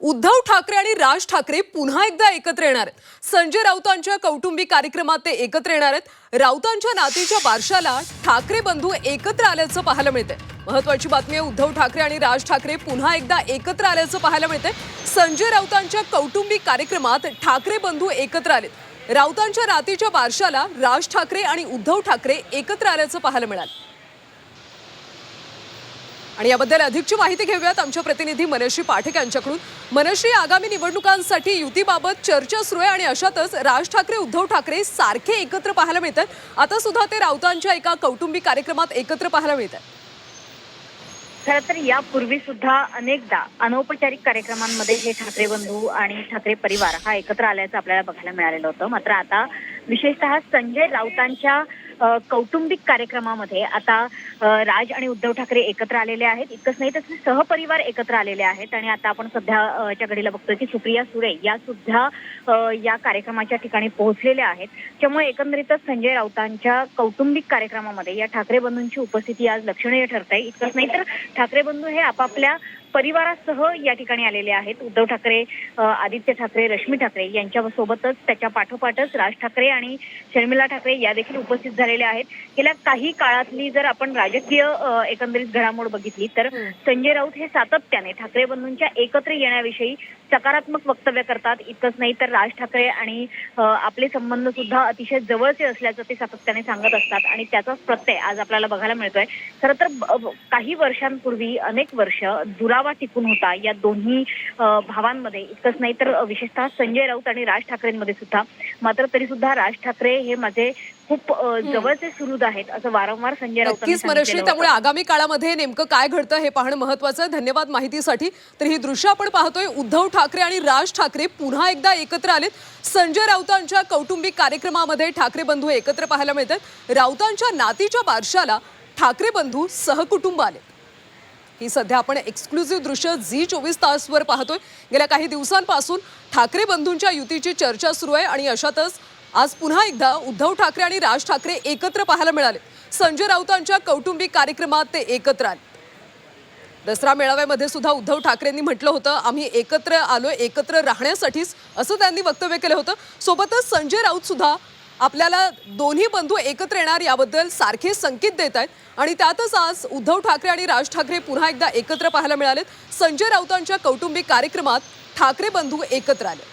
उद्धव ठाकरे आणि राज ठाकरे पुन्हा एकदा एकत्र येणार आहेत। संजय राऊतांच्या कौटुंबिक कार्यक्रमात ते एकत्र येणार आहेत। राऊतांच्या नातीच्या बारशाला ठाकरे बंधू एकत्र आल्याचं पाहायला मिळतंय। महत्त्वाची बातमी आहे, उद्धव ठाकरे आणि राज ठाकरे पुन्हा एकदा एकत्र आल्याचं पाहायला मिळतंय। संजय राऊतांच्या कौटुंबिक कार्यक्रमात ठाकरे बंधू एकत्र आलेत। राऊतांच्या नातीच्या बारशाला राज ठाकरे आणि उद्धव ठाकरे एकत्र आल्याचं पाहायला मिळालं। आणि याबद्दल अधिकची माहिती घेऊयात आमच्या प्रतिनिधी मनश्री पाठक यांच्याकडून। मनश्री, आगामी निवडणुकांसाठी युतीबाबत चर्चा सुरू आहे आणि अशातच राज ठाकरे उद्धव ठाकरे सारखे एकत्र पाहायला मिळतात। आता सुद्धा ते राऊतांच्या एका कौटुंबिक कार्यक्रमात एकत्र पाहायला मिळतात। खरं तर यापूर्वी सुद्धा अनेकदा अनौपचारिक कार्यक्रमांमध्ये हे ठाकरे बंधू आणि ठाकरे परिवार हा एकत्र आल्याचं आपल्याला बघायला मिळालेलं होतं। मात्र आता विशेषतः संजय राऊतांच्या कौटुंबिक कार्यक्रमामध्ये आता राज आणि उद्धव ठाकरे एकत्र आलेले आहेत। इतकंच नाही तर सहपरिवार एकत्र आलेले आहेत आणि आता आपण सध्याच्या घडीला बघतोय की सुप्रिया सुळे या सुद्धा या कार्यक्रमाच्या ठिकाणी पोहोचलेल्या आहेत। त्यामुळे एकंदरीतच संजय राऊतांच्या कौटुंबिक कार्यक्रमामध्ये या ठाकरे बंधूंची उपस्थिती आज लक्षणीय ठरते। इतकंच नाही तर ठाकरे बंधू हे आपापल्या परिवारासह या ठिकाणी आलेले आहेत। उद्धव ठाकरे, आदित्य ठाकरे, रश्मी ठाकरे यांच्या सोबतच त्याच्या पाठोपाठच राज ठाकरे आणि शर्मिला ठाकरे या देखील उपस्थित झालेल्या आहेत। गेल्या काही काळातली जर आपण राजकीय एकंदरीत घडामोड बघितली तर संजय राऊत हे सातत्याने ठाकरे बंधूंच्या एकत्र येण्याविषयी सकारात्मक वक्तव्य करतात। इतकंच नाही तर राज ठाकरे आणि आपले संबंध सुद्धा अतिशय जवळचे असल्याचं ते सातत्याने सांगत असतात आणि त्याचाच प्रत्यय आज आपल्याला बघायला मिळतोय। खरं तर काही वर्षांपूर्वी अनेक वर्ष दुरावा टिकून होता या दोन्ही भावांमध्ये। इतकंच नाही तर विशेषतः संजय राऊत आणि राज ठाकरेंमध्ये सुद्धा। मात्र तरी सुद्धा राज ठाकरे हे माझे खूप जवळचे सुहृद आहेत असं वारंवार संजय राऊतांनी सांगितलं। त्यामुळे आगामी काळामध्ये नेमकं काय घडतं हे पाहणं महत्त्वाचं आहे। धन्यवाद माहितीसाठी। तर ही दृश्य आपण पाहतोय, उद्धव ठाकरे आणि राज ठाकरे पुन्हा एकदा एकत्र आलेत। संजय राऊतांच्या कौटुंबिक कार्यक्रमामध्ये ठाकरे बंधू एकत्र पाहायला मिळतात। राऊतांच्या नातीच्या बारशाला ठाकरे बंधू सहकुटुंब आले। ही सध्या आपण एक्सक्लुझिव्ह दृश्य Zee24 तासवर पाहतोय। गेल्या काही दिवसांपासून ठाकरे बंधूंच्या युतीची चर्चा सुरू आहे आणि अशातच आज पुन्हा एकदा उद्धव ठाकरे आणि राज ठाकरे एकत्र पाहायला मिळाले। संजय राऊतांच्या कौटुंबिक कार्यक्रमात ते एकत्र आले। दसरा मेळाव्यामध्ये सुद्धा उद्धव ठाकरेंनी म्हटलं होतं, आम्ही एकत्र आलोय एकत्र राहण्यासाठीच, असं त्यांनी वक्तव्य केलं होतं। सोबतच संजय राऊत सुद्धा आपल्याला दोन्ही बंधू एकत्र येणार याबद्दल सारखे संकेत देत आहेत आणि त्यातच आज उद्धव ठाकरे आणि राज ठाकरे पुन्हा एकदा एकत्र पाहायला मिळालेत। संजय राऊतांच्या कौटुंबिक कार्यक्रमात ठाकरे बंधू एकत्र आले।